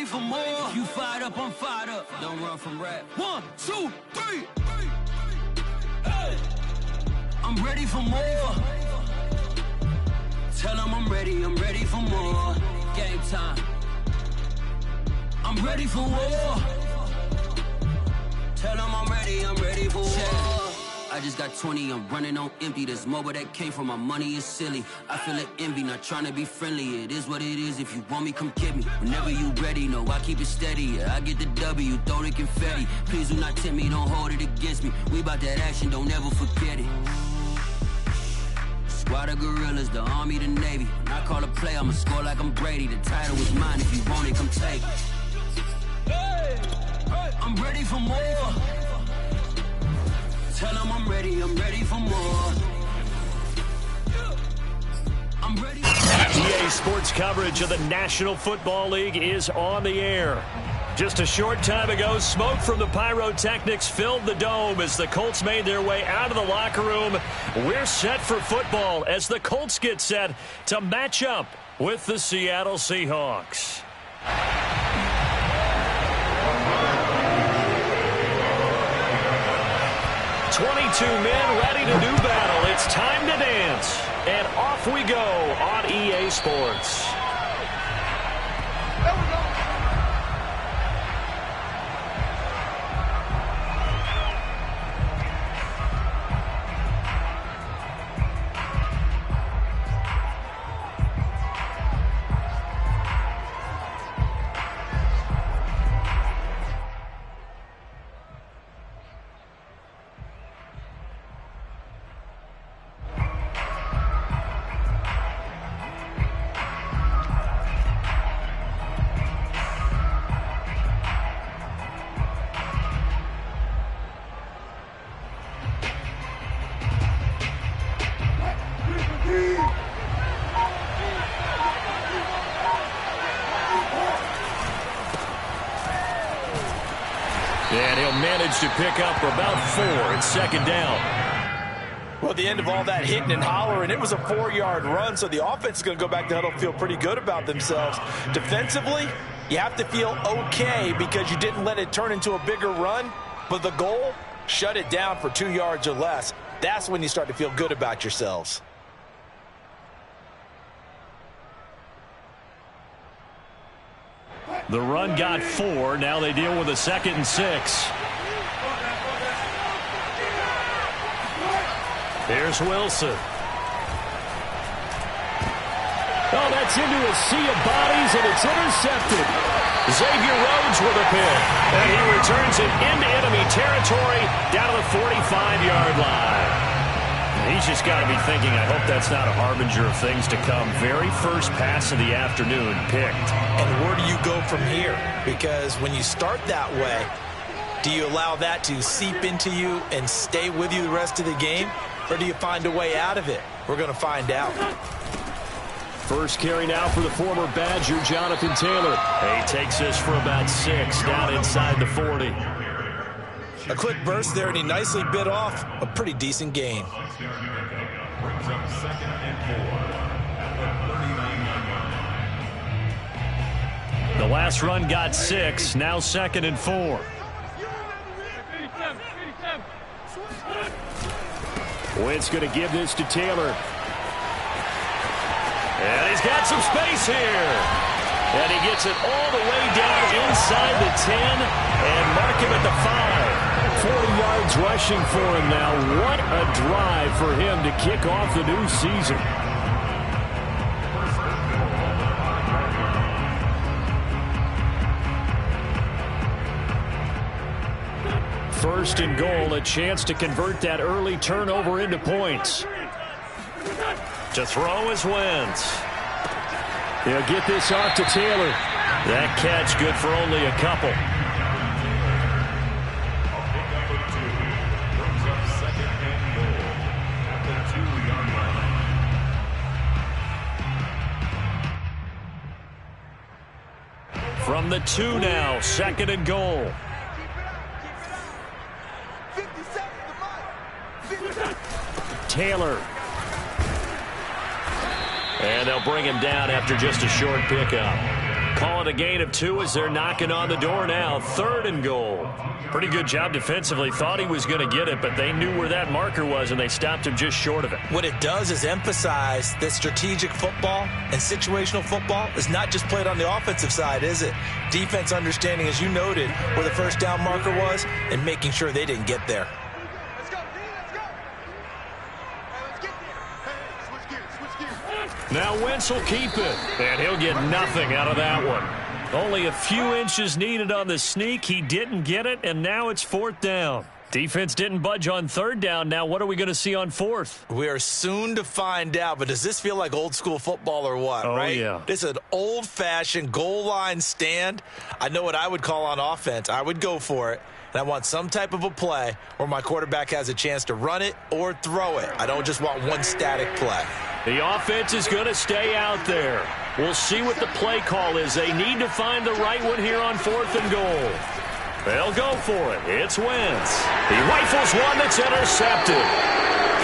ready for more. You fired up, I'm fired up. Don't run from rap. 1, 2, 3. Hey. I'm ready for more. Tell them I'm ready for more. Game time. I'm ready for war. Tell them I'm ready for war. I just got 20, I'm running on empty. This mobile that came from my money is silly. I feel it envy, not trying to be friendly. It is what it is, if you want me, come get me. Whenever you ready, no, I keep it steady. Yeah, I get the W, throw the confetti. Please do not tempt me, don't hold it against me. We about that action, don't ever forget it. Squad of gorillas, the army, the navy. When I call a play, I'ma score like I'm Brady. The title is mine, if you want it, come take it. Hey, I'm ready for more. Tell them I'm ready for more. I'm ready. EA Sports coverage of the National Football League is on the air. Just a short time ago, smoke from the pyrotechnics filled the dome as the Colts made their way out of the locker room. We're set for football as the Colts get set to match up with the Seattle Seahawks. 22 men ready to do battle. It's time to dance. And off we go on EA Sports. And he'll manage to pick up about 4 at second down. Well, at the end of all that hitting and hollering, it was a 4-yard run, so the offense is going to go back to huddle, feel pretty good about themselves. Defensively, you have to feel okay because you didn't let it turn into a bigger run, but the goal, shut it down for 2 yards or less. That's when you start to feel good about yourselves. The run got 4. Now they deal with a 2nd and 6. Here's Wilson. Oh, that's into a sea of bodies, and it's intercepted. Xavier Rhodes with a pick. And he returns it into enemy territory down to the 45-yard line. He's just got to be thinking, I hope that's not a harbinger of things to come. Very first pass of the afternoon picked. And where do you go from here? Because when you start that way, do you allow that to seep into you and stay with you the rest of the game? Or do you find a way out of it? We're going to find out. First carry now for the former Badger, Jonathan Taylor. He takes this for about 6 down inside the 40. A quick burst there, and he nicely bit off a pretty decent gain. The last run got 6, now 2nd and 4. Wentz going to give this to Taylor. And he's got some space here. And he gets it all the way down inside the 10 and mark him at the 5. 40 yards rushing for him now. What a drive for him to kick off the new season. First and goal, a chance to convert that early turnover into points. To throw is Wentz. He'll get this off to Taylor. That catch good for only a couple. From the 2 now, 2nd and goal. Taylor. And they'll bring him down after just a short pickup. call it a gain of 2 as they're knocking on the door now. 3rd and goal. Pretty good job defensively. Thought he was going to get it, but they knew where that marker was, and they stopped him just short of it. What it does is emphasize that strategic football and situational football is not just played on the offensive side, is it? Defense understanding, as you noted, where the first down marker was and making sure they didn't get there. Now Wentz will keep it, and he'll get nothing out of that one. Only a few inches needed on the sneak. He didn't get it, and now it's 4th down. Defense didn't budge on 3rd down. Now what are we going to see on 4th? We are soon to find out, but does this feel like old school football or what, oh, right? Yeah. This is an old-fashioned goal line stand. I know what I would call on offense. I would go for it. And I want some type of a play where my quarterback has a chance to run it or throw it. I don't just want one static play. The offense is going to stay out there. We'll see what the play call is. They need to find the right one here on 4th and goal. They'll go for it. It's Wentz. He rifles one that's intercepted.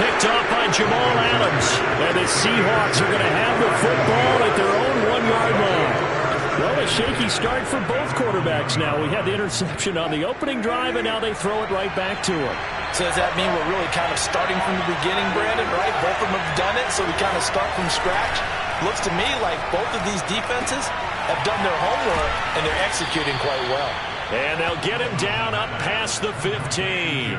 Picked off by Jamal Adams. And the Seahawks are going to have the football at their own 1-yard line. Well, a shaky start for both quarterbacks now. We had the interception on the opening drive, and now they throw it right back to him. So does that mean we're really kind of starting from the beginning, Brandon, right? Both of them have done it, so we kind of start from scratch. Looks to me like both of these defenses have done their homework, and they're executing quite well. And they'll get him down up past the 15.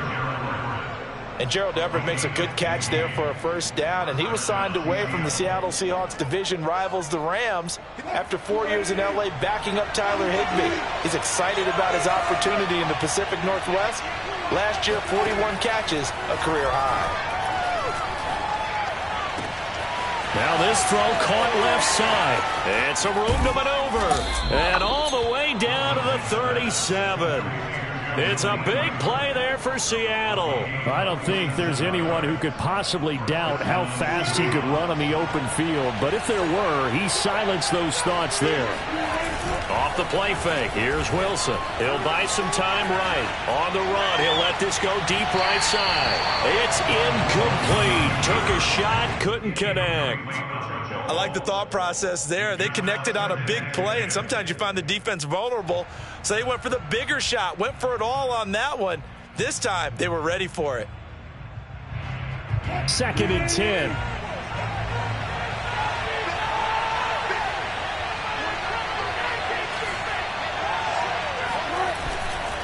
And Gerald Everett makes a good catch there for a first down, and he was signed away from the Seattle Seahawks division rivals, the Rams, after 4 years in L.A. backing up Tyler Higbee. He's excited about his opportunity in the Pacific Northwest. Last year, 41 catches, a career high. Now this throw caught left side. And some room to maneuver. And all the way down to the 37. It's a big play there for Seattle. I don't think there's anyone who could possibly doubt how fast he could run on the open field. But if there were, he silenced those thoughts there. Off the play fake, here's Wilson. He'll buy some time right. On the run, he'll let this go deep right side. It's incomplete. Took a shot, couldn't connect. I like the thought process there. They connected on a big play, and sometimes you find the defense vulnerable. So they went for the bigger shot, went for it all on that one. This time, they were ready for it. 2nd and 10.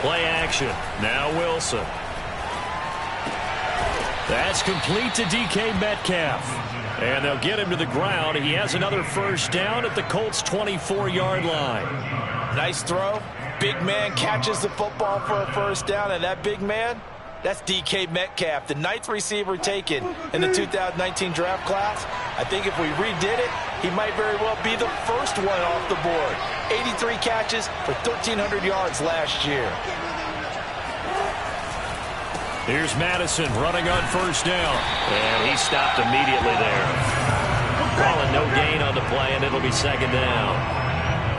Play action. Now Wilson. That's complete to DK Metcalf. And they'll get him to the ground. He has another first down at the Colts' 24-yard line. Nice throw. Big man catches the football for a first down, and that big man, that's DK Metcalf, the 9th receiver taken in the 2019 draft class. I think if we redid it, he might very well be the first one off the board. 83 catches for 1,300 yards last year. Here's Madison running on first down. And he stopped immediately there. Calling no gain on the play, and it'll be 2nd down.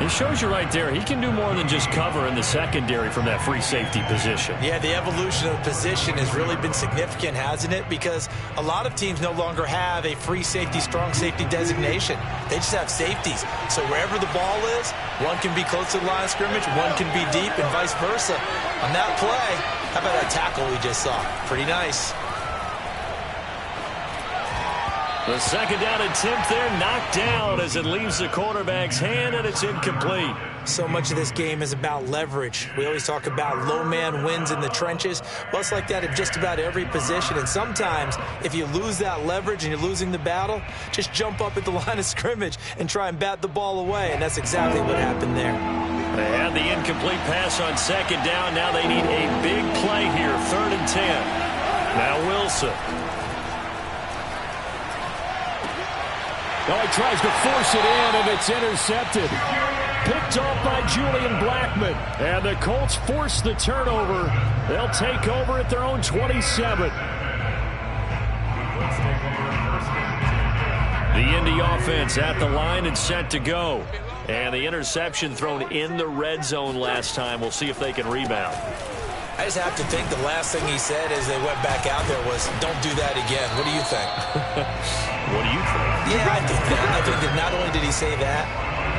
It shows you right there, he can do more than just cover in the secondary from that free safety position. Yeah, the evolution of the position has really been significant, hasn't it? Because a lot of teams no longer have a free safety, strong safety designation. They just have safeties. So wherever the ball is, one can be close to the line of scrimmage, one can be deep, and vice versa. On that play, how about that tackle we just saw? Pretty nice. The 2nd down attempt there knocked down as it leaves the quarterback's hand, and it's incomplete. So much of this game is about leverage. We always talk about low man wins in the trenches. Well, it's like that at just about every position. And sometimes, if you lose that leverage and you're losing the battle, just jump up at the line of scrimmage and try and bat the ball away. And that's exactly what happened there. They had the incomplete pass on 2nd down. Now they need a big play here, 3rd and 10. Now Wilson. Oh, he tries to force it in, and it's intercepted. Picked off by Julian Blackmon. And the Colts force the turnover. They'll take over at their own 27. The Indy offense at the line and set to go. And the interception thrown in the red zone last time. We'll see if they can rebound. I just have to think the last thing he said as they went back out there was, don't do that again. What do you think? What do you think? Yeah, I think that. I think that not only did he say that,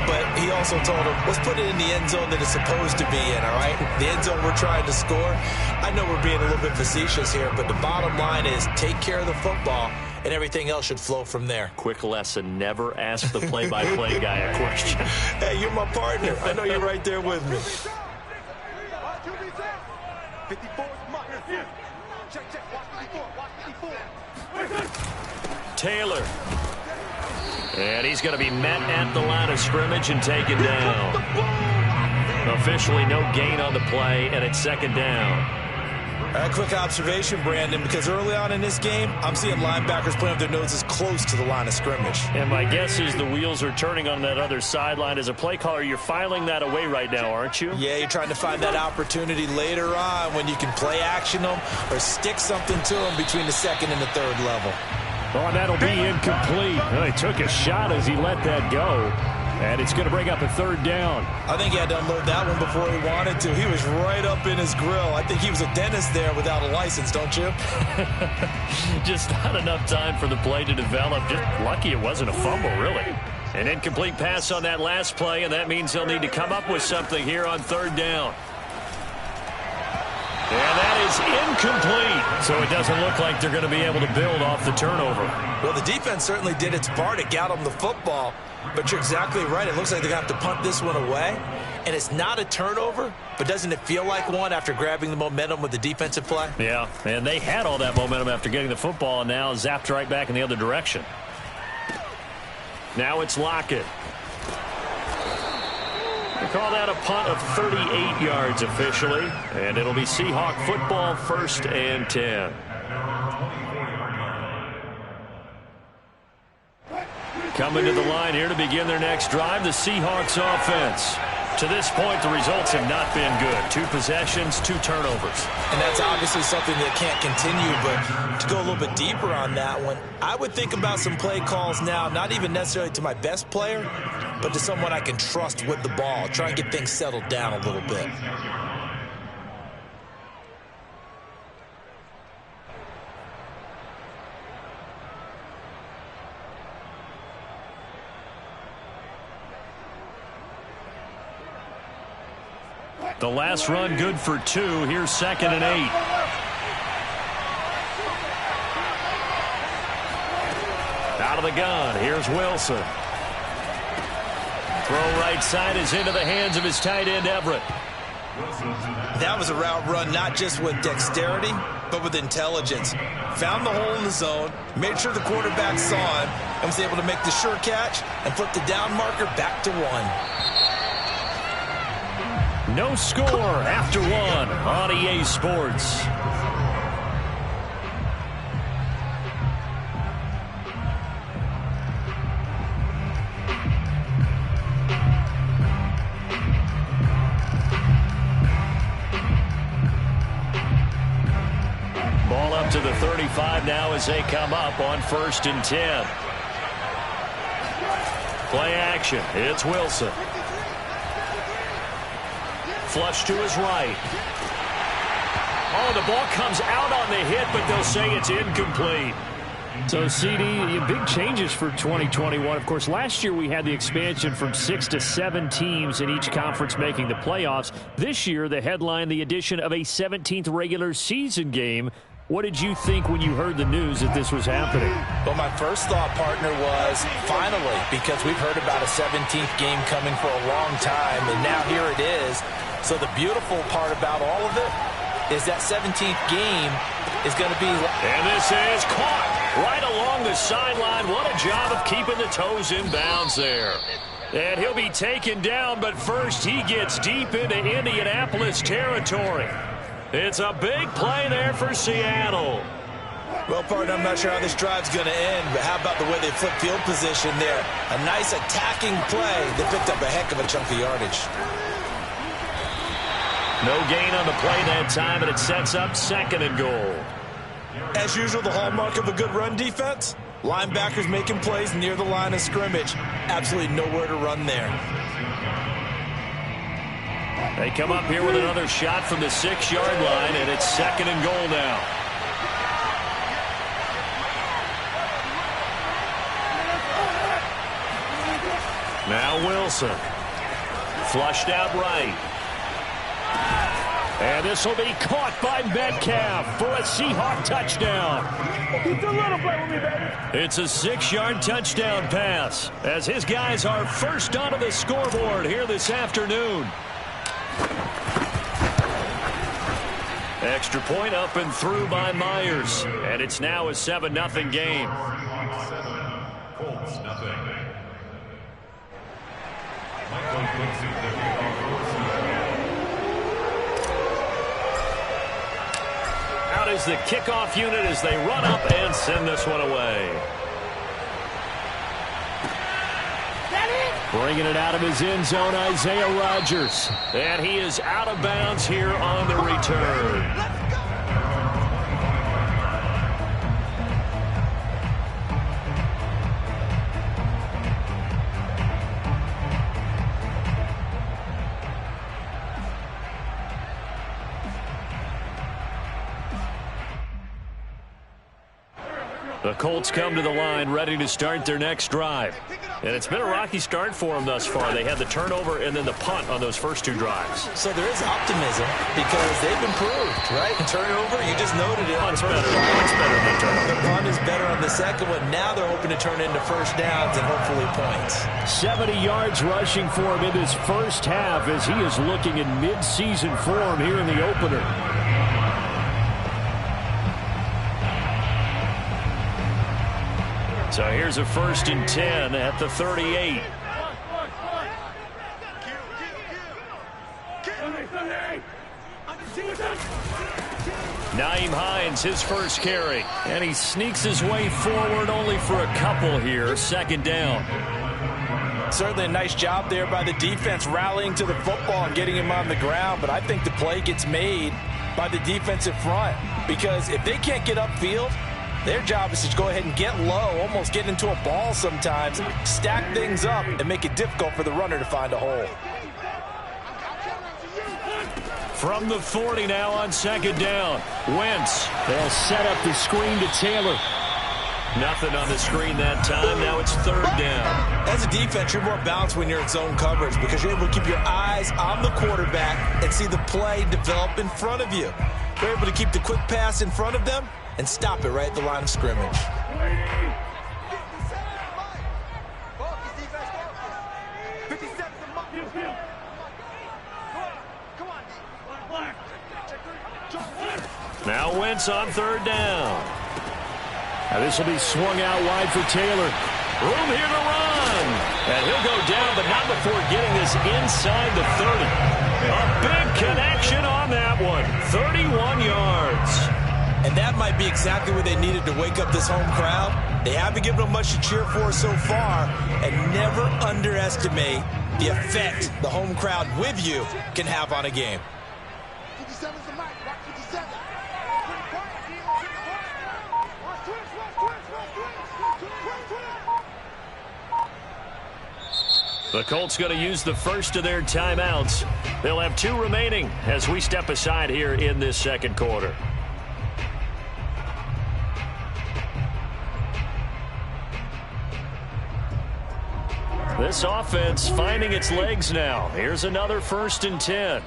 but he also told him, let's put it in the end zone that it's supposed to be in, all right? The end zone we're trying to score. I know we're being a little bit facetious here, but the bottom line is take care of the football, and everything else should flow from there. Quick lesson, never ask the play-by-play guy a question. Hey, you're my partner. I know you're right there with me. Taylor. And he's going to be met at the line of scrimmage and taken down. Officially no gain on the play, and it's second down. A quick observation, Brandon, because early on in this game, I'm seeing linebackers playing with their noses close to the line of scrimmage. And my guess is the wheels are turning on that other sideline. As a play caller, you're filing that away right now, aren't you? Yeah, you're trying to find that opportunity later on when you can play action them or stick something to them between the second and the third level. Oh, and that'll be incomplete. Well, he took a shot as he let that go. And it's going to bring up a third down. I think he had to unload that one before he wanted to. He was right up in his grill. I think he was a dentist there without a license, don't you? Just not enough time for the play to develop. Just lucky it wasn't a fumble, really. An incomplete pass on that last play, and that means they'll need to come up with something here on third down. And that is incomplete. So it doesn't look like they're going to be able to build off the turnover. Well, the defense certainly did its part. It got them the football. But you're exactly right. It looks like they're going to have to punt this one away. And it's not a turnover, but doesn't it feel like one after grabbing the momentum with the defensive play? Yeah, and they had all that momentum after getting the football and now zapped right back in the other direction. Now it's Lockett. We call that a punt of 38 yards officially, and it'll be Seahawk football, 1st and 10. Coming to the line here to begin their next drive, the Seahawks offense. To this point, the results have not been good. 2 possessions, 2 turnovers. And that's obviously something that can't continue, but to go a little bit deeper on that one, I would think about some play calls now, not even necessarily to my best player, but to someone I can trust with the ball. Try and get things settled down a little bit. The last run good for 2. Here's 2nd and 8. Out of the gun. Here's Wilson. Throw right side is into the hands of his tight end, Everett. That was a route run not just with dexterity, but with intelligence. Found the hole in the zone, made sure the quarterback saw him, and was able to make the sure catch and flip the down marker back to 1. No score after 1 on EA Sports. Ball up to the 35 now as they come up on 1st and 10. Play action. It's Wilson. Flush to his right. Oh, the ball comes out on the hit, but they'll say it's incomplete. So, CD, big changes for 2021. Of course, last year we had the expansion from 6 to 7 teams in each conference making the playoffs. This year, the headline, the addition of a 17th regular season game. What did you think when you heard the news that this was happening? Well, my first thought, partner, was finally, because we've heard about a 17th game coming for a long time, and now here it is. So the beautiful part about all of it is that 17th game is going to be... And this is caught right along the sideline. What a job of keeping the toes in bounds there. And he'll be taken down, but first he gets deep into Indianapolis territory. It's a big play there for Seattle. Well, partner, I'm not sure how this drive's going to end, but how about the way they flip field position there? A nice attacking play that picked up a heck of a chunk of yardage. No gain on the play that time, and it sets up 2nd and goal. As usual, the hallmark of a good run defense, linebackers making plays near the line of scrimmage. Absolutely nowhere to run there. They come up here with another shot from the 6-yard line, and it's 2nd and goal now. Now Wilson. Flushed out right. And this will be caught by Metcalf for a Seahawk touchdown. It's a 6-yard touchdown pass as his guys are first onto the scoreboard here this afternoon. Extra point up and through by Myers. And it's now a 7-0 game. Out is the kickoff unit as they run up and send this one away. Bringing it out of his end zone, Isaiah Rodgers. And he is out of bounds here on the return. The Colts come to the line ready to start their next drive. And it's been a rocky start for them thus far. They had the turnover and then the punt on those first 2 drives. So there is optimism because they've improved, right? Turnover, you just noted it. Punt's better than turnover. The punt is better on the second one. Now they're hoping to turn into first downs and hopefully points. 70 yards rushing for him in this first half as he is looking in mid-season form here in the opener. So here's a 1st and 10 at the 38. Nyheim Hines, his first carry. And he sneaks his way forward only for a couple here. 2nd down. Certainly a nice job there by the defense rallying to the football and getting him on the ground. But I think the play gets made by the defensive front because if they can't get upfield, their job is to go ahead and get low, almost get into a ball sometimes, stack things up, and make it difficult for the runner to find a hole. From the 40 now on 2nd down. Wentz. They'll set up the screen to Taylor. Nothing on the screen that time. Now it's 3rd down. As a defense, you're more balanced when you're in zone coverage because you're able to keep your eyes on the quarterback and see the play develop in front of you. You're able to keep the quick pass in front of them and stop it right at the line of scrimmage. Now Wentz on 3rd down. Now this will be swung out wide for Taylor. Room here to run. And he'll go down, but not before getting this inside the 30. A big connection on that one. 31 yards. And that might be exactly what they needed to wake up this home crowd. They haven't given them much to cheer for so far. And never underestimate the effect the home crowd with you can have on a game. The Colts going to use the first of their timeouts. They'll have 2 remaining as we step aside here in this 2nd quarter. This offense finding its legs now. Here's another 1st and 10.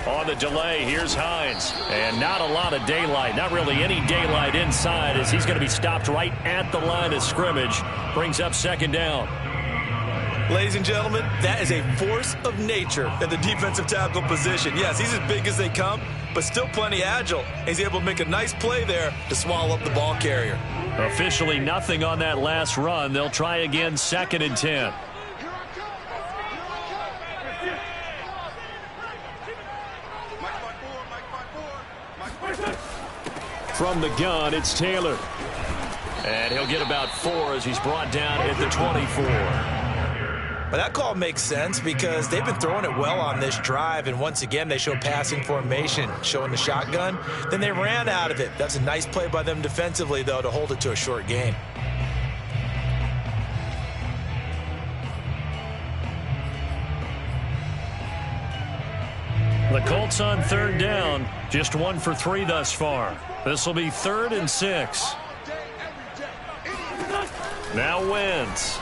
On the delay, here's Hines. And not a lot of daylight. Not really any daylight inside as he's going to be stopped right at the line of scrimmage. Brings up 2nd down. Ladies and gentlemen, that is a force of nature in the defensive tackle position. Yes, he's as big as they come, but still plenty agile. He's able to make a nice play there to swallow up the ball carrier. Officially nothing on that last run. They'll try again 2nd and 10. From the gun, it's Taylor. And he'll get about 4 as he's brought down at the 24. But that call makes sense because they've been throwing it well on this drive, and once again they show passing formation, showing the shotgun. Then they ran out of it. That's a nice play by them defensively, though, to hold it to a short gain. The Colts on 3rd down, just 1 for 3 thus far. This will be 3rd and 6. Now Wentz.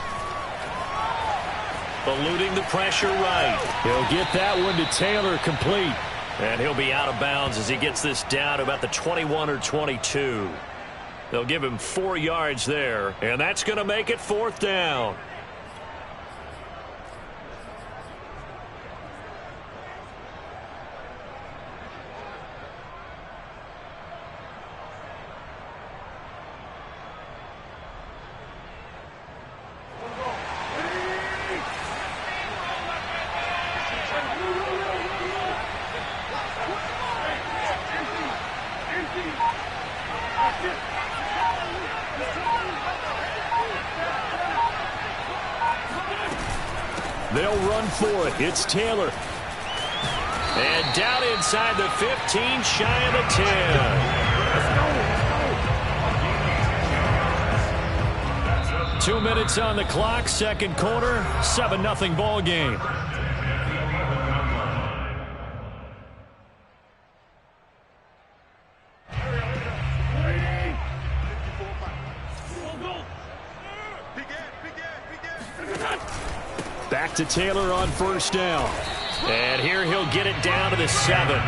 Eluding the pressure right. He'll get that one to Taylor, complete. And he'll be out of bounds as he gets this down to about the 21 or 22. They'll give him 4 yards there, and that's going to make it 4th down. They'll run for it. It's Taylor. And down inside the 15, shy of the 10. 2 minutes on the clock, second quarter, 7-0 ball game. Back to Taylor on first down. And here he'll get it down to the 7.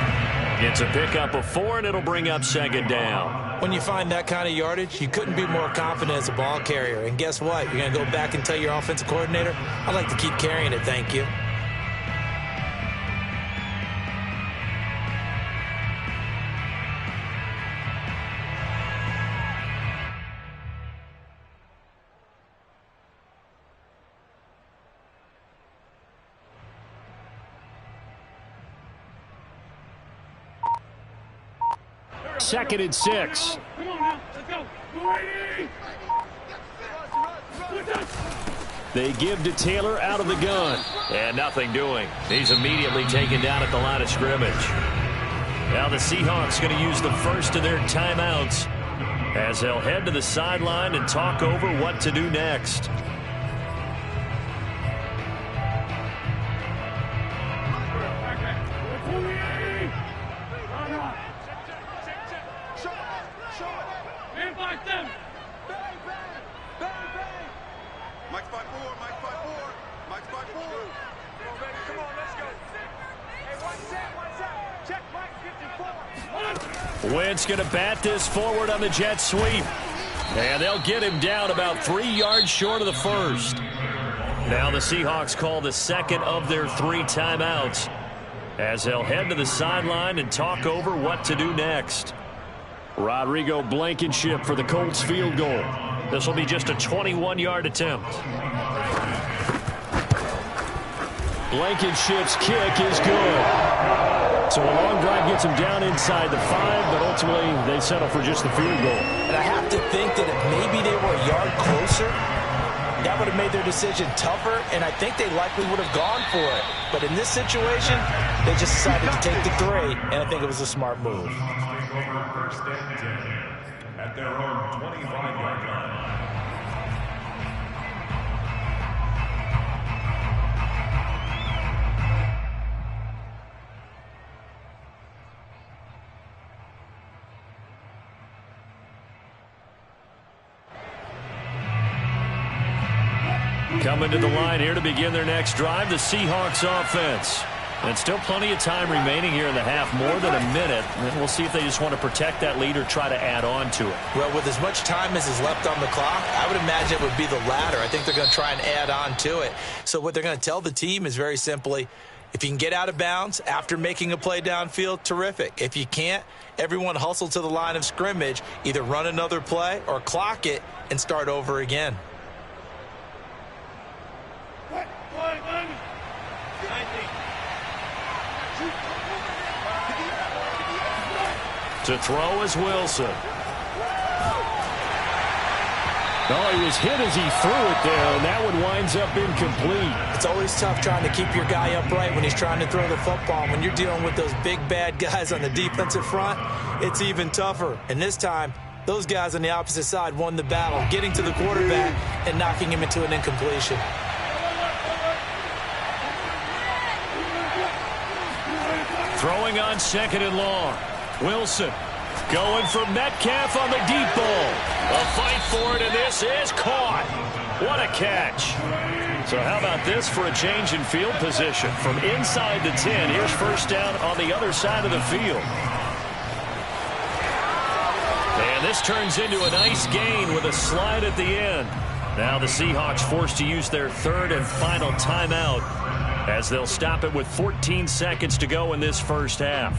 It's a pickup of 4, and it'll bring up second down. When you find that kind of yardage, you couldn't be more confident as a ball carrier. And guess what? You're going to go back and tell your offensive coordinator, I'd like to keep carrying it, thank you. Second and 6. They give to Taylor out of the gun. And nothing doing. He's immediately taken down at the line of scrimmage. Now the Seahawks going to use the first of their timeouts as they'll head to the sideline and talk over what to do next. Wentz going to bat this forward on the jet sweep. And they'll get him down about 3 yards short of the first. Now the Seahawks call the second of their 3 timeouts as they'll head to the sideline and talk over what to do next. Rodrigo Blankenship for the Colts field goal. This will be just a 21-yard attempt. Blankenship's kick is good. So a long drive gets him down inside the 5, but ultimately they settle for just the field goal. And I have to think that if maybe they were a yard closer, that would have made their decision tougher, and I think they likely would have gone for it. But in this situation, they just decided to take the 3, and I think it was a smart move. First and 10 at their own 25-yard line. Coming to the line here to begin their next drive, the Seahawks offense. And still plenty of time remaining here in the half, more than a minute. And we'll see if they just want to protect that lead or try to add on to it. Well, with as much time as is left on the clock, I would imagine it would be the latter. I think they're going to try and add on to it. So what they're going to tell the team is very simply, if you can get out of bounds after making a play downfield, terrific. If you can't, everyone hustle to the line of scrimmage, either run another play or clock it and start over again. To throw is Wilson. Oh, he was hit as he threw it there, and that one winds up incomplete. It's always tough trying to keep your guy upright when he's trying to throw the football. When you're dealing with those big, bad guys on the defensive front, it's even tougher. And this time, those guys on the opposite side won the battle, getting to the quarterback and knocking him into an incompletion. Throwing on second and long. Wilson. Going for Metcalf on the deep ball. A fight for it, and this is caught. What a catch. So how about this for a change in field position? From inside the 10, here's first down on the other side of the field. And this turns into a nice gain with a slide at the end. Now the Seahawks forced to use their third and final timeout as they'll stop it with 14 seconds to go in this first half.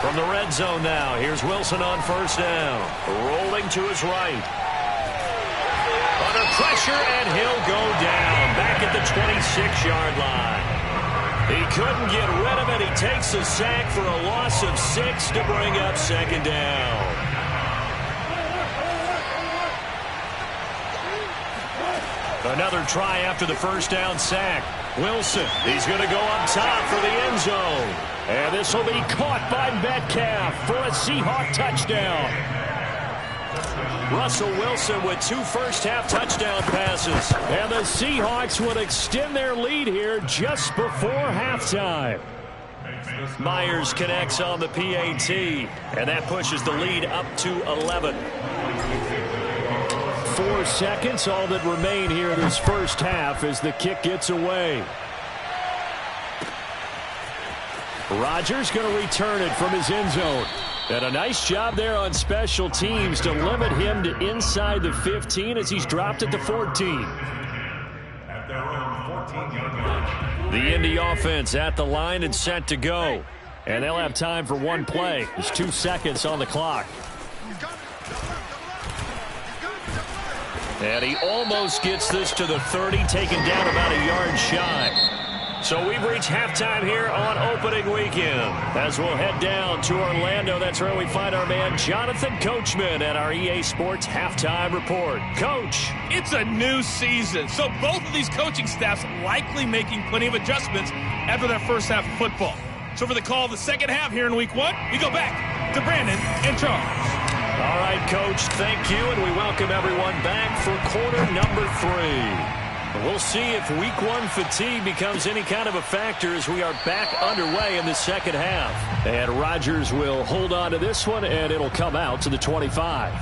From the red zone now, here's Wilson on first down. Rolling to his right. Under pressure, and he'll go down. Back at the 26-yard line. He couldn't get rid of it. He takes a sack for a loss of 6 to bring up second down. Another try after the first down sack. Wilson, he's going to go up top for the end zone. And this will be caught by Metcalf for a Seahawk touchdown. Russell Wilson with 2 first-half touchdown passes. And the Seahawks would extend their lead here just before halftime. Myers connects on the PAT, and that pushes the lead up to 11. 4 seconds, all that remain here in this first half as the kick gets away. Rodgers going to return it from his end zone. And a nice job there on special teams to limit him to inside the 15 as he's dropped at the 14. At their own 14-yard line. The Indy offense at the line and set to go. And they'll have time for one play. There's 2 seconds on the clock. And he almost gets this to the 30, taken down about a yard shy. So we've reached halftime here on opening weekend. As we'll head down to Orlando, that's where we find our man Jonathan Coachman at our EA Sports Halftime Report. Coach. It's a new season, so both of these coaching staffs likely making plenty of adjustments after that first half of football. So for the call of the second half here in week 1, we go back to Brandon and Charles. All right, Coach, thank you, and we welcome everyone back for quarter number 3. We'll see if week 1 fatigue becomes any kind of a factor as we are back underway in the second half. And Rodgers will hold on to this one, and it'll come out to the 25.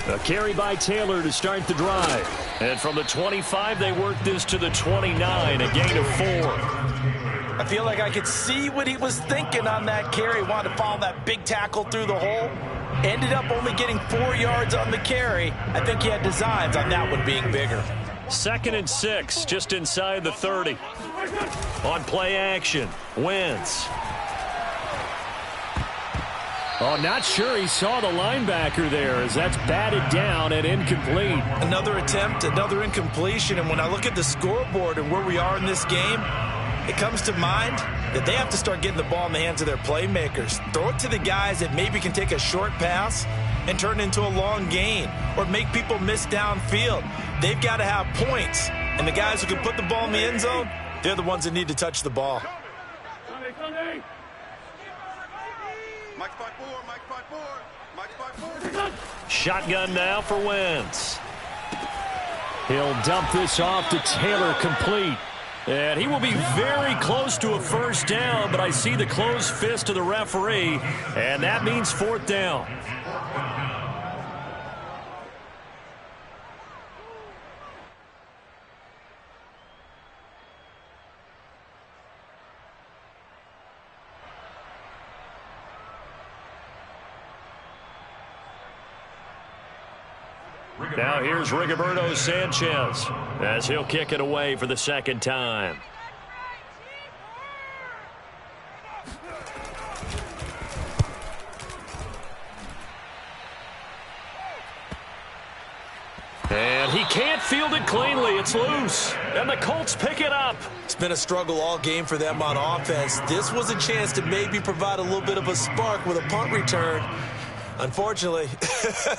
A carry by Taylor to start the drive. And from the 25, they work this to the 29, a gain of 4. I feel like I could see what he was thinking on that carry. Wanted to follow that big tackle through the hole. Ended up only getting 4 yards on the carry. I think he had designs on that one being bigger. 2nd and 6, just inside the 30. On play action, Wentz. Oh, not sure he saw the linebacker there as that's batted down and incomplete. Another attempt, another incompletion, and when I look at the scoreboard and where we are in this game, it comes to mind that they have to start getting the ball in the hands of their playmakers. Throw it to the guys that maybe can take a short pass and turn it into a long gain or make people miss downfield. They've got to have points, and the guys who can put the ball in the end zone, they're the ones that need to touch the ball. Shotgun now for Wentz. He'll dump this off to Taylor, complete. And he will be very close to a first down, but I see the closed fist of the referee, and that means 4th down. Now here's Rigoberto Sanchez as he'll kick it away for the 2nd time. And he can't field it cleanly. It's loose. And the Colts pick it up. It's been a struggle all game for them on offense. This was a chance to maybe provide a little bit of a spark with a punt return. Unfortunately,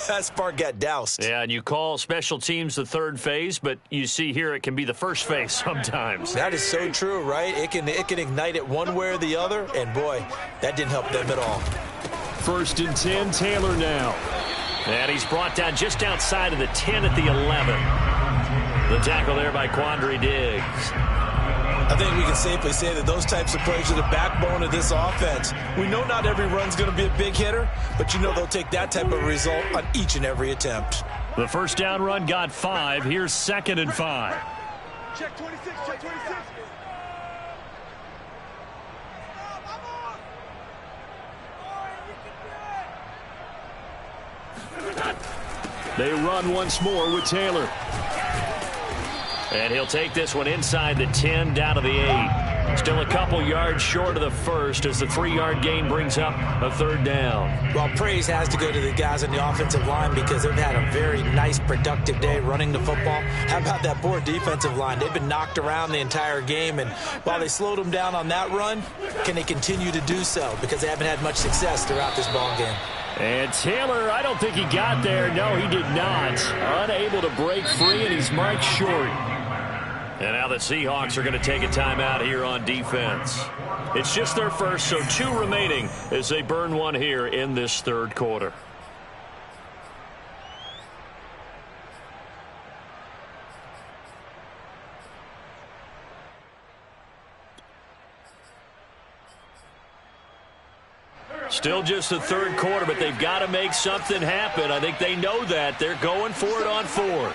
that spark got doused. Yeah, and you call special teams the third phase, but you see here it can be the first phase sometimes. That is so true, right? It can ignite it one way or the other, and boy, that didn't help them at all. 1st and 10, Taylor now. And he's brought down just outside of the 10 at the 11. The tackle there by Quandre Diggs. I think we can safely say that those types of plays are the backbone of this offense. We know not every run's going to be a big hitter, but you know they'll take that type of result on each and every attempt. The first down run got 5. Here's 2nd and 5. Check 26, check 26. They run once more with Taylor. And he'll take this one inside the 10 down to the 8. Still a couple yards short of the first as the 3-yard gain brings up a 3rd down. Well, praise has to go to the guys on the offensive line because they've had a very nice, productive day running the football. How about that poor defensive line? They've been knocked around the entire game, and while they slowed them down on that run, can they continue to do so? Because they haven't had much success throughout this ball game. And Taylor, I don't think he got there. No, he did not. Unable to break free, and he's marked short. And now the Seahawks are going to take a timeout here on defense. It's just their first, so 2 remaining as they burn one here in this 3rd quarter. Still just the 3rd quarter, but they've got to make something happen. I think they know that. They're going for it on 4th.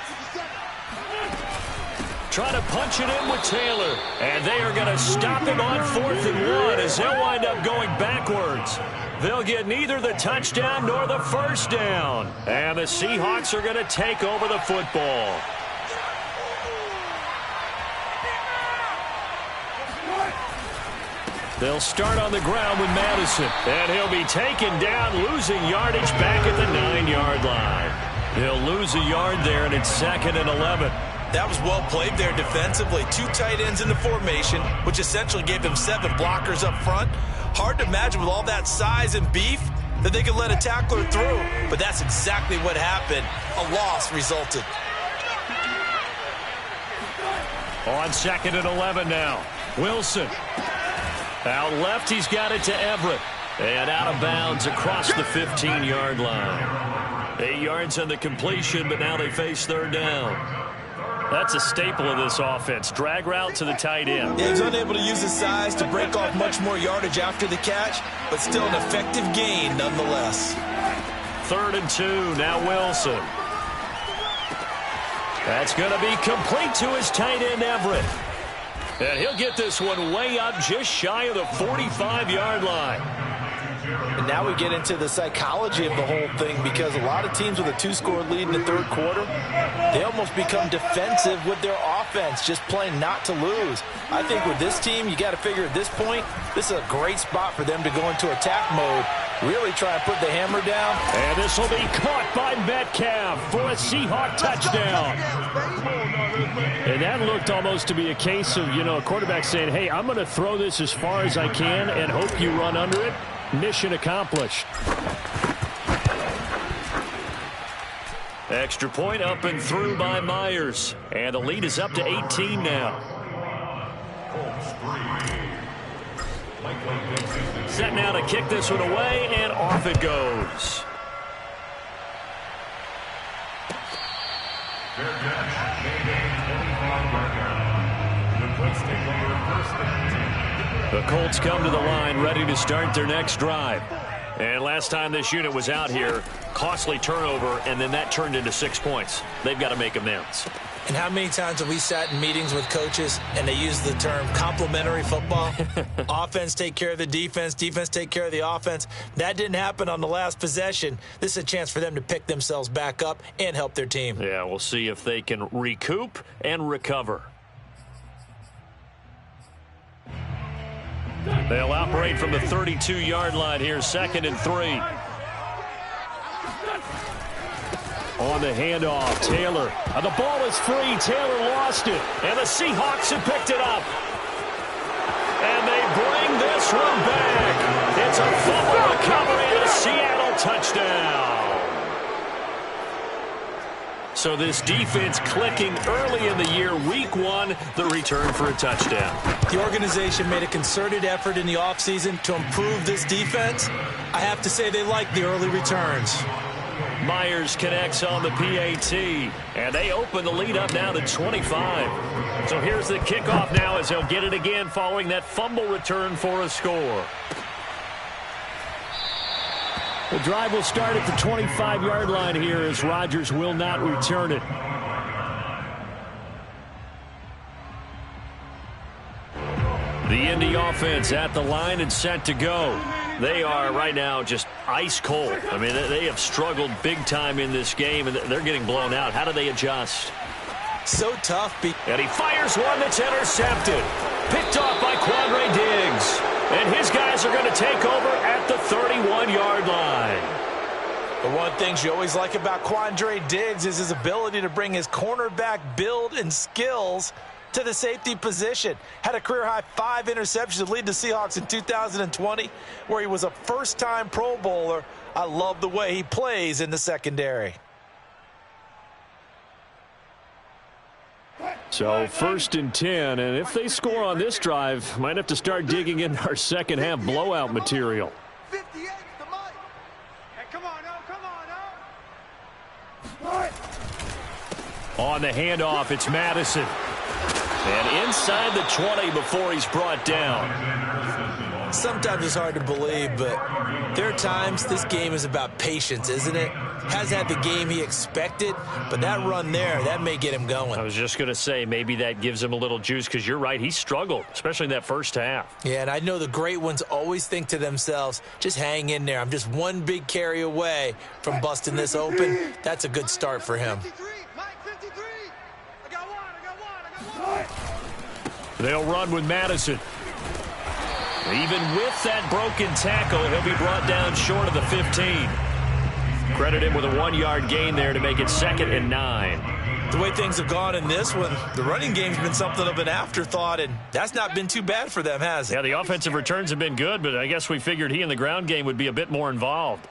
Trying to punch it in with Taylor. And they are going to stop him on 4th and 1 as they'll wind up going backwards. They'll get neither the touchdown nor the first down. And the Seahawks are going to take over the football. They'll start on the ground with Madison. And he'll be taken down, losing yardage back at the 9-yard line. He'll lose a yard there, and it's 2nd and 11. That was well played there defensively. 2 tight ends in the formation, which essentially gave them 7 blockers up front. Hard to imagine with all that size and beef that they could let a tackler through, but that's exactly what happened. A loss resulted. On 2nd and 11 now. Wilson. Out left, he's got it to Everett. And out of bounds across the 15-yard line. 8 yards on the completion, but now they face 3rd down. That's a staple of this offense. Drag route to the tight end. Yeah, he's unable to use his size to break off much more yardage after the catch, but still an effective gain nonetheless. 3rd and 2, now Wilson. That's going to be complete to his tight end, Everett. And he'll get this one way up just shy of the 45-yard line. And now we get into the psychology of the whole thing because a lot of teams with a 2-score lead in the 3rd quarter, they almost become defensive with their offense, just playing not to lose. I think with this team, you got to figure at this point, this is a great spot for them to go into attack mode, really try and put the hammer down. And this will be caught by Metcalf for a Seahawk touchdown. And that looked almost to be a case of, a quarterback saying, hey, I'm going to throw this as far as I can and hope you run under it. Mission accomplished. Extra point up and through by Myers. And the lead is up to 18 now. Set now to kick this one away, and off it goes. The Colts come to the line ready to start their next drive. And last time this unit was out here, costly turnover, and then that turned into 6 points. They've got to make amends. And how many times have we sat in meetings with coaches and they use the term complementary football? Offense take care of the defense, defense take care of the offense. That didn't happen on the last possession. This is a chance for them to pick themselves back up and help their team. Yeah, we'll see if they can recoup and recover. They'll operate from the 32-yard line here, 2nd and 3. On the handoff, Taylor. The ball is free. Taylor lost it. And the Seahawks have picked it up. And they bring this one back. It's a fumble recovery and a Seattle touchdown. So this defense clicking early in the year. Week 1, the return for a touchdown. The organization made a concerted effort in the offseason to improve this defense. I have to say they like the early returns. Myers connects on the PAT, and they open the lead up now to 25. So here's the kickoff now as they'll get it again following that fumble return for a score. The drive will start at the 25-yard line here as Rodgers will not return it. The Indy offense at the line and set to go. They are right now just ice cold. I mean, they have struggled big time in this game, and they're getting blown out. How do they adjust? So tough. And he fires one that's intercepted. Picked off by Quandre Diggs. And his guys are going to take over at the 31-yard line. The one thing you always like about Quandre Diggs is his ability to bring his cornerback build and skills to the safety position. Had a career-high 5 interceptions to lead the Seahawks in 2020, where he was a first-time Pro Bowler. I love the way he plays in the secondary. So 1st and 10, and if they score on this drive, might have to start digging in our second-half blowout material. 58 to Mike. Hey, come on now. On the handoff, it's Madison. And inside the 20 before he's brought down. Sometimes it's hard to believe, but there are times this game is about patience, isn't it? Has had the game he expected, but that run there, that may get him going. I was just going to say, maybe that gives him a little juice, because you're right, he struggled, especially in that first half. Yeah, and I know the great ones always think to themselves, just hang in there. I'm just one big carry away from busting this open. That's a good start for him. 53, Mike, 53. I got one. They'll run with Madison. Even with that broken tackle, he'll be brought down short of the 15. Credit him with a 1-yard gain there to make it 2nd and 9. The way things have gone in this one, the running game's been something of an afterthought, and that's not been too bad for them, has it? Yeah, the offensive returns have been good, but I guess we figured he in the ground game would be a bit more involved.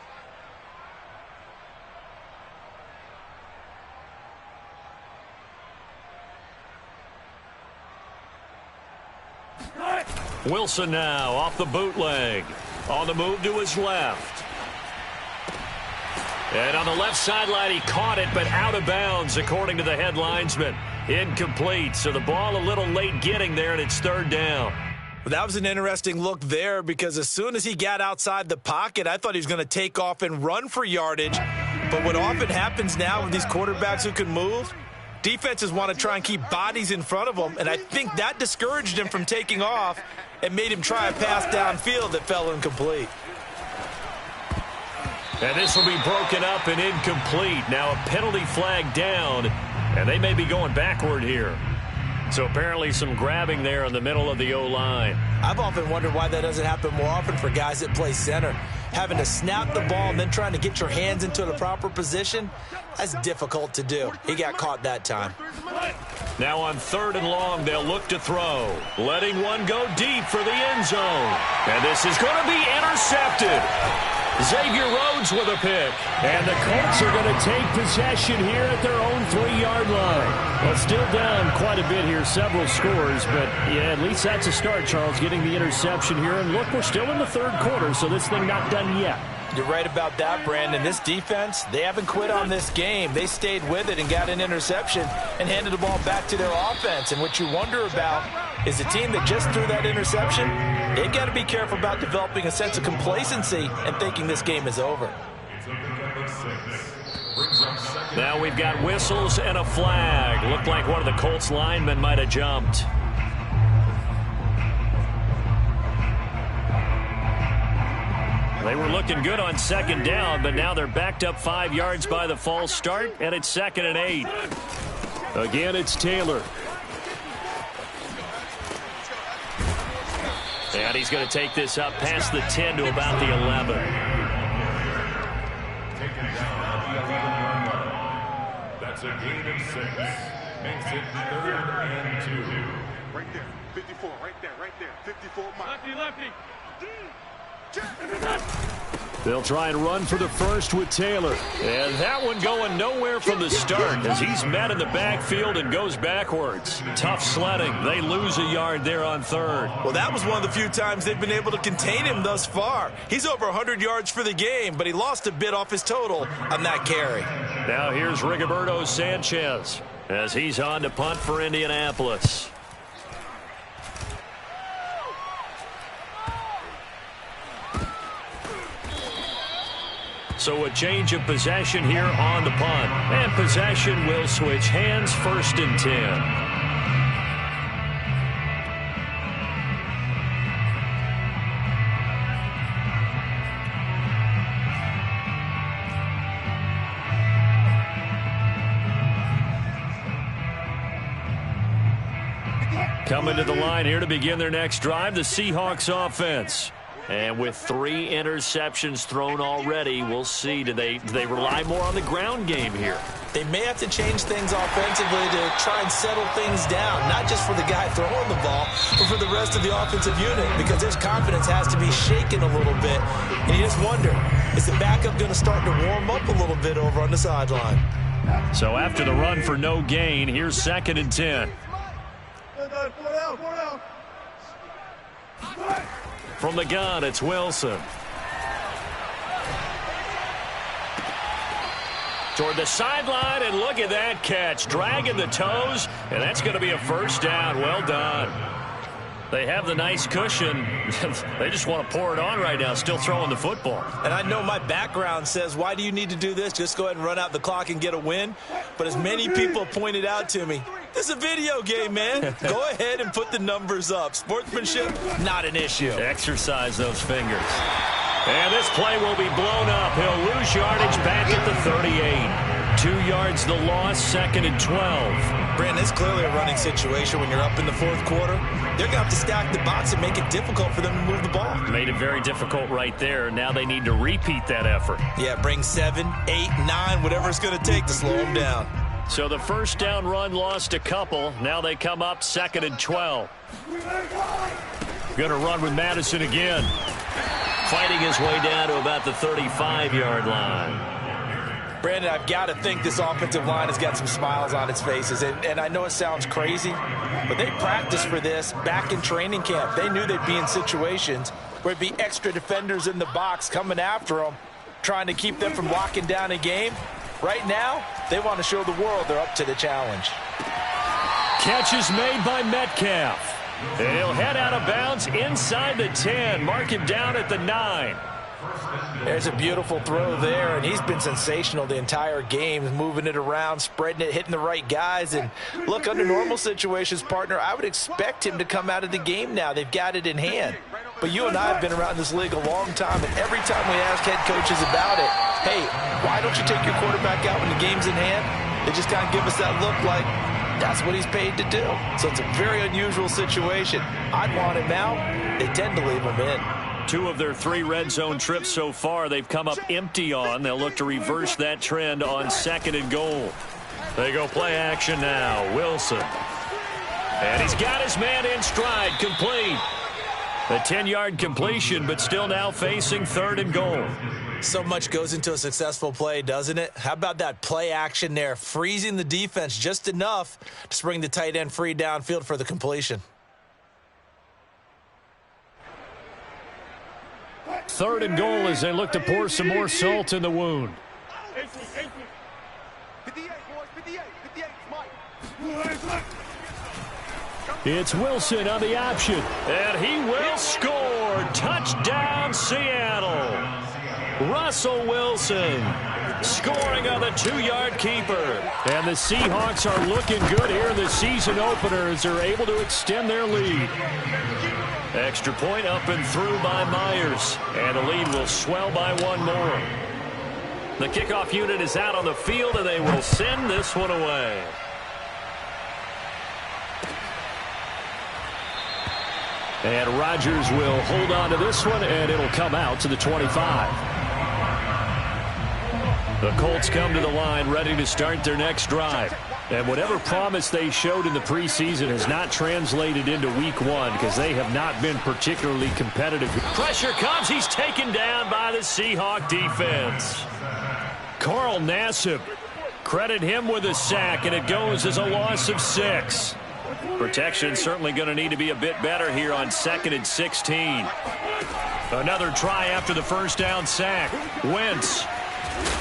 Wilson now off the bootleg. On the move to his left. And on the left sideline, he caught it, but out of bounds, according to the head linesman. Incomplete, so the ball a little late getting there, and it's 3rd down. Well, that was an interesting look there, because as soon as he got outside the pocket, I thought he was going to take off and run for yardage. But what often happens now with these quarterbacks who can move, defenses want to try and keep bodies in front of them, and I think that discouraged him from taking off and made him try a pass downfield that fell incomplete. And this will be broken up and incomplete. Now a penalty flag down, and they may be going backward here. So apparently some grabbing there in the middle of the O-line. I've often wondered why that doesn't happen more often for guys that play center. Having to snap the ball and then trying to get your hands into the proper position, that's difficult to do. He got caught that time. Now on 3rd and long, they'll look to throw. Letting one go deep for the end zone. And this is going to be intercepted. Xavier Rhodes with a pick. And the Colts are going to take possession here at their own 3-yard line. Well, still down quite a bit here, several scores. But, yeah, at least that's a start, Charles, getting the interception here. And, look, we're still in the 3rd quarter, so this thing not done yet. You're right about that, Brandon. This defense, they haven't quit on this game. They stayed with it and got an interception and handed the ball back to their offense. And what you wonder about is the team that just threw that interception, they've got to be careful about developing a sense of complacency and thinking this game is over. Now we've got whistles and a flag. Looked like one of the Colts linemen might have jumped. They were looking good on 2nd down, but now they're backed up 5 yards by the false start, and it's 2nd and 8. Again, it's Taylor. And he's going to take this up past the 10 to about the 11. That's a gain of 6. Makes it 3rd and 2. Right there. 54. Right there. 54. Mike. Lefty. They'll try and run for the first with Taylor. And that one going nowhere from the start as he's met in the backfield and goes backwards. Tough sledding. They lose a yard there on third. Well, that was one of the few times they've been able to contain him thus far. He's over 100 yards for the game, but he lost a bit off his total on that carry. Now here's Rigoberto Sanchez as he's on to punt for Indianapolis. So a change of possession here on the punt. And possession will switch hands, 1st and 10. Coming to the line here to begin their next drive, the Seahawks offense. And with 3 interceptions thrown already, we'll see. Do they rely more on the ground game here? They may have to change things offensively to try and settle things down, not just for the guy throwing the ball, but for the rest of the offensive unit, because his confidence has to be shaken a little bit. And you just wonder, is the backup going to start to warm up a little bit over on the sideline? So after the run for no gain, here's 2nd and 10. From the gun, it's Wilson. Toward the sideline, and look at that catch. Dragging the toes, and that's going to be a first down. Well done. They have the nice cushion. They just want to pour it on right now, still throwing the football. And I know my background says, why do you need to do this? Just go ahead and run out the clock and get a win. But as many people pointed out to me, this is a video game, man. Go ahead and put the numbers up. Sportsmanship, not an issue. Exercise those fingers. And this play will be blown up. He'll lose yardage back at the 38. 2 yards the loss, 2nd and 12. Brandon, it's clearly a running situation when you're up in the 4th quarter. They're going to have to stack the box and make it difficult for them to move the ball. Made it very difficult right there. Now they need to repeat that effort. Yeah, bring 7, 8, 9, whatever it's going to take to slow them down. So the first down run lost a couple. Now they come up 2nd and 12. Going to run with Madison again. Fighting his way down to about the 35-yard line. Brandon, I've got to think this offensive line has got some smiles on its faces. And I know it sounds crazy, but they practiced for this back in training camp. They knew they'd be in situations where there'd be extra defenders in the box coming after them, trying to keep them from locking down a game. Right now, they want to show the world they're up to the challenge. Catch is made by Metcalf. And he'll head out of bounds inside the 10. Mark him down at the 9. There's a beautiful throw there, and he's been sensational the entire game, moving it around, spreading it, hitting the right guys. And look, under normal situations, partner, I would expect him to come out of the game now. They've got it in hand. But you and I have been around this league a long time, and every time we ask head coaches about it, hey, why don't you take your quarterback out when the game's in hand? They just kind of give us that look like that's what he's paid to do. So it's a very unusual situation. I'd want him out. They tend to leave him in. 2 of their 3 red zone trips so far, they've come up empty on. They'll look to reverse that trend on 2nd and goal. They go play action now. Wilson. And he's got his man in stride, complete. A 10-yard completion, but still now facing 3rd and goal. So much goes into a successful play, doesn't it? How about that play action there, freezing the defense just enough to bring the tight end free downfield for the completion. 3rd and goal as they look to pour some more salt in the wound. 58, boys, 58, It's Wilson on the option, and he will score. Touchdown, Seattle. Russell Wilson scoring on the 2-yard keeper. And the Seahawks are looking good here in the season opener as they're able to extend their lead. Extra point up and through by Myers. And the lead will swell by 1 more. The kickoff unit is out on the field, and they will send this one away. And Rodgers will hold on to this one, and it'll come out to the 25. The Colts come to the line ready to start their next drive. And whatever promise they showed in the preseason has not translated into week one because they have not been particularly competitive. Pressure comes. He's taken down by the Seahawk defense. Carl Nassib, credit him with a sack, and it goes as a loss of 6. Protection certainly going to need to be a bit better here on 2nd and 16. Another try after the first down sack. Wentz.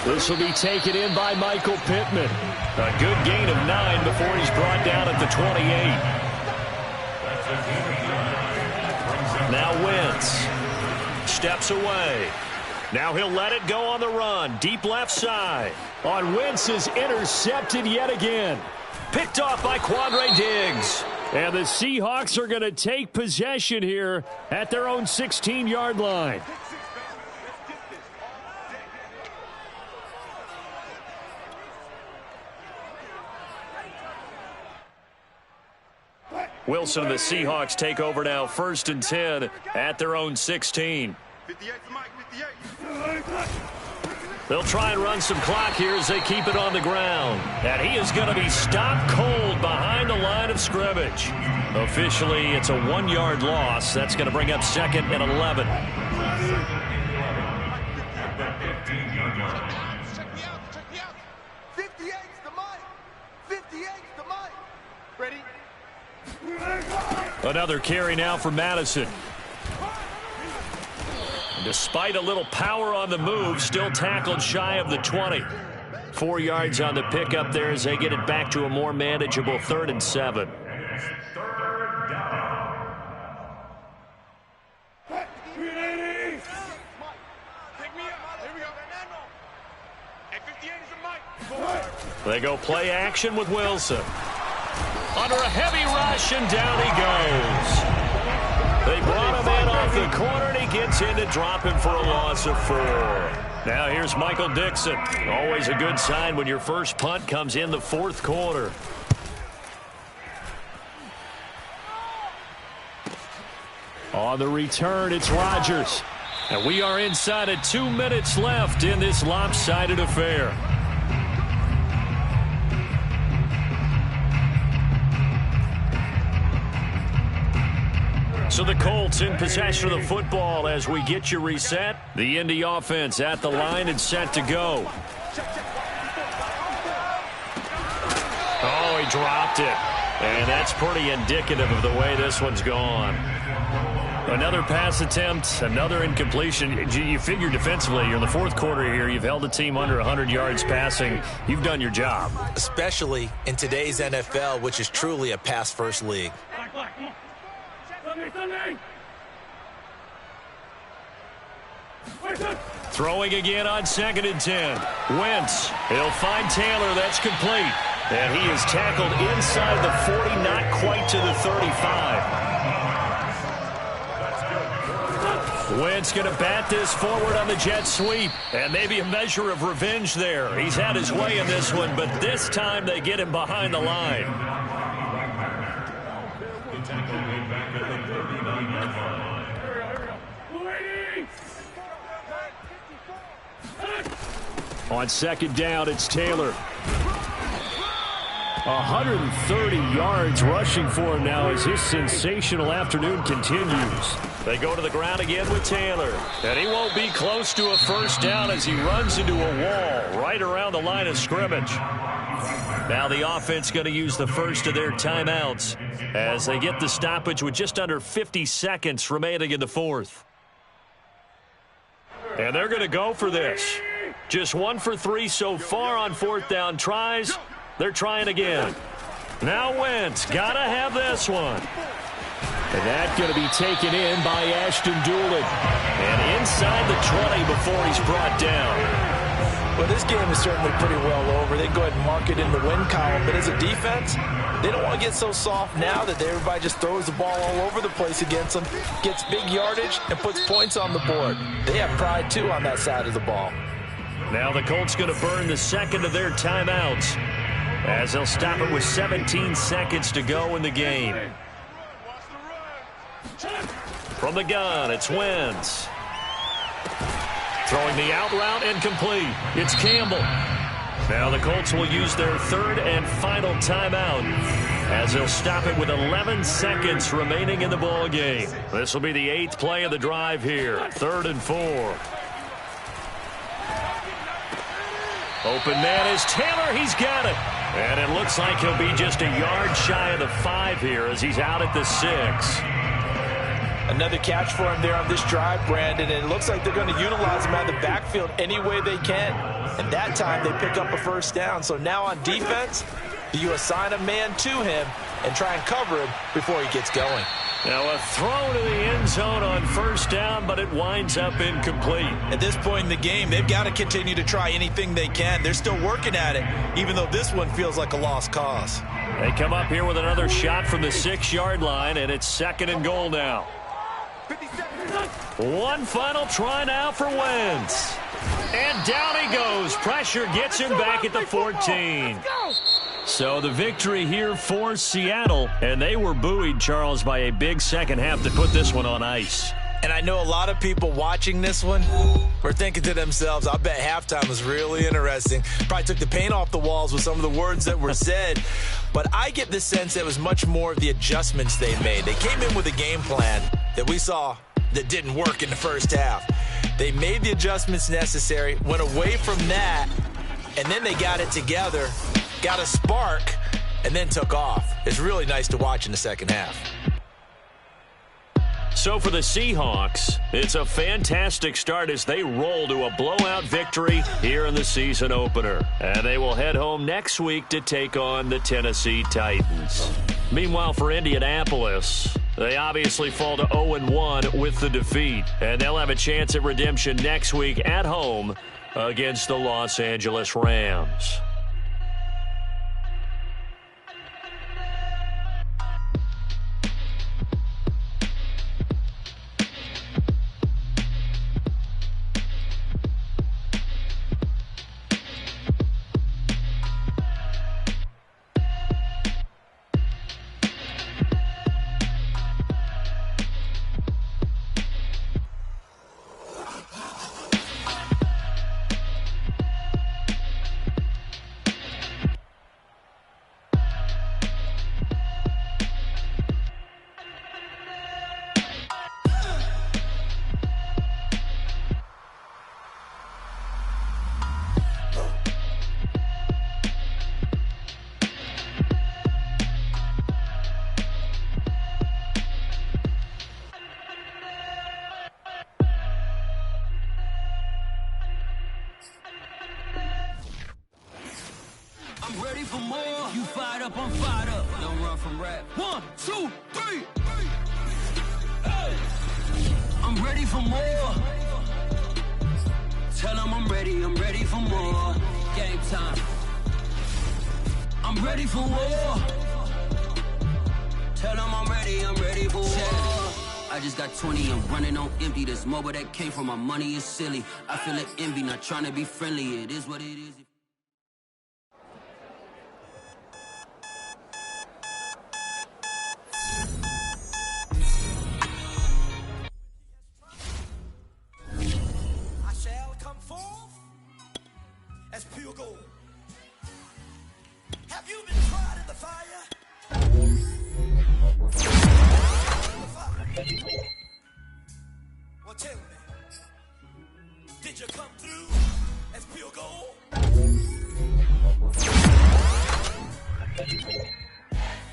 This will be taken in by Michael Pittman. A good gain of 9 before he's brought down at the 28. Now Wentz steps away. Now he'll let it go on the run. Deep left side. On Wentz is intercepted yet again. Picked off by Quandre Diggs. And the Seahawks are going to take possession here at their own 16-yard line. Wilson and the Seahawks take over now, 1st and 10 at their own 16. 58 to Mike, 58. They'll try and run some clock here as they keep it on the ground. And he is going to be stopped cold behind the line of scrimmage. Officially, it's a 1-yard loss. That's going to bring up 2nd and 11. Check me out. 58 to Mike. 58 to Mike. Ready? Another carry now for Madison. Despite a little power on the move, still tackled shy of the 20. 4 yards on the pickup there as they get it back to a more manageable 3rd and 7. They go play action with Wilson. Under a heavy rush, and down he goes. They brought him in off the corner, and he gets in to drop him for a loss of 4. Now here's Michael Dixon. Always a good sign when your first punt comes in the 4th quarter. On the return, it's Rodgers. And we are inside of 2 minutes left in this lopsided affair. So the Colts in possession of the football as we get you reset. The Indy offense at the line and set to go. Oh, he dropped it. And that's pretty indicative of the way this one's gone. Another pass attempt, another incompletion. You figure defensively, you're in the 4th quarter here. You've held the team under 100 yards passing. You've done your job. Especially in today's NFL, which is truly a pass-first league. Throwing again on 2nd and 10. Wentz. He'll find Taylor. That's complete. And he is tackled inside the 40, not quite to the 35. Wentz going to bat this forward on the jet sweep. And maybe a measure of revenge there. He's had his way in this one, but this time they get him behind the line. On 2nd down, it's Taylor. 130 yards rushing for him now as his sensational afternoon continues. They go to the ground again with Taylor. And he won't be close to a first down as he runs into a wall right around the line of scrimmage. Now the offense going to use the first of their timeouts as they get the stoppage with just under 50 seconds remaining in the 4th. And they're going to go for this. Just 1 for 3 so far on 4th down tries. They're trying again. Now Wentz, gotta have this one. And that's going to be taken in by Ashton Dulin. And inside the 20 before he's brought down. Well, this game is certainly pretty well over. They go ahead and mark it in the win column. But as a defense, they don't want to get so soft now that everybody just throws the ball all over the place against them, gets big yardage, and puts points on the board. They have pride, too, on that side of the ball. Now the Colts going to burn the second of their timeouts as they'll stop it with 17 seconds to go in the game. From the gun, it's Wentz. Throwing the out route incomplete. It's Campbell. Now the Colts will use their third and final timeout as they'll stop it with 11 seconds remaining in the ball game. This will be the 8th play of the drive here. 3rd and 4. Open man is Taylor. He's got it. And it looks like he'll be just a yard shy of the 5 here as he's out at the 6. Another catch for him there on this drive, Brandon, and it looks like they're going to utilize him out of the backfield any way they can. And that time they pick up a first down. So now on defense, you assign a man to him and try and cover him before he gets going. Now a throw to the end zone on first down, but it winds up incomplete. At this point in the game, they've got to continue to try anything they can. They're still working at it, even though this one feels like a lost cause. They come up here with another shot from the 6-yard line, and it's 2nd and goal now. One final try now for Wentz. And down he goes. Pressure gets him back at the 14. So the victory here for Seattle. And they were buoyed, Charles, by a big second half to put this one on ice. And I know a lot of people watching this one were thinking to themselves, I bet halftime was really interesting. Probably took the paint off the walls with some of the words that were said. But I get the sense that it was much more of the adjustments they made. They came in with a game plan that we saw that didn't work in the first half. They made the adjustments necessary, went away from that, and then they got it together, got a spark, and then took off. It's really nice to watch in the second half. So for the Seahawks, it's a fantastic start as they roll to a blowout victory here in the season opener. And they will head home next week to take on the Tennessee Titans. Meanwhile, for Indianapolis, they obviously fall to 0-1 with the defeat. And they'll have a chance at redemption next week at home against the Los Angeles Rams. I'm ready for more. You fired up, I'm fired up. Don't run from rap. 1, 2, 3. Hey. I'm ready for more. Tell them I'm ready for more. Game time. I'm ready for war. Tell them I'm ready for war. I just got 20, I'm running on empty. This mobile that came from my money is silly. I feel like envy, not trying to be friendly. It is what it is.